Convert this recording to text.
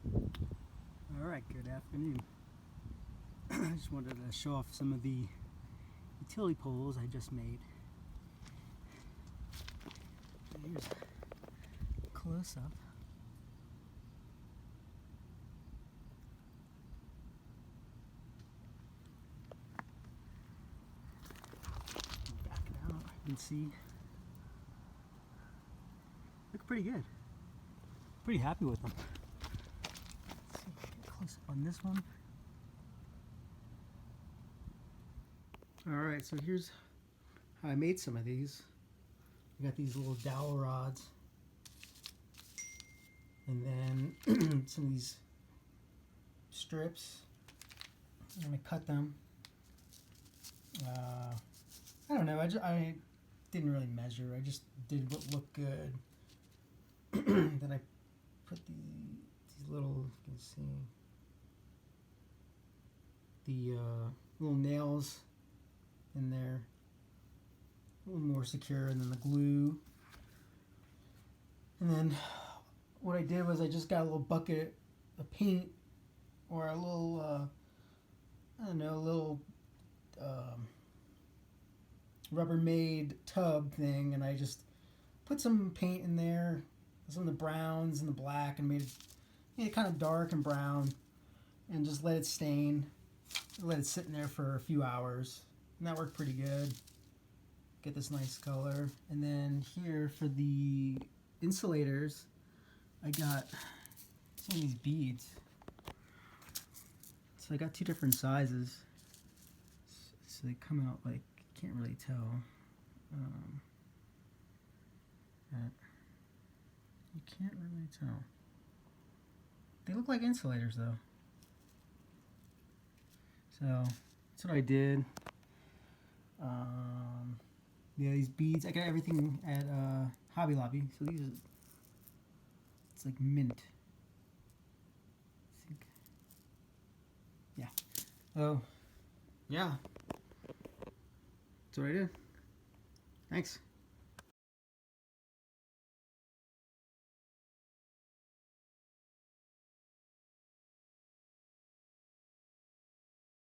Alright, good afternoon. I just wanted to show off some of the utility poles I just made. Here's a close-up. Back it out, you can see. Look pretty good. Pretty happy with them. Let's see, get close up on this one. Alright, so here's how I made some of these. I got these little dowel rods, and then some of these strips. I'm going to cut them. I don't know, I didn't really measure, I just did what looked good. Then I put these little, you can see, the little nails in there, a little more secure, and then the glue. And then what I did was I just got a little bucket of paint, or a little, I don't know, a little Rubbermaid tub thing, and I just put some paint in there, some of the browns and the black, and made it kind of dark and brown, and just let it stain, let it sit in there for a few hours, and that worked pretty good. Get this nice color. And then here for the insulators, I got some of these beads. So I got two different sizes, so they come out like, you can't really tell. You can't really tell. They look like insulators though. So that's what I did. Yeah, these beads, I got everything at Hobby Lobby. So these are, it's like mint. I think. Yeah. Oh, yeah. That's what I did. Thanks.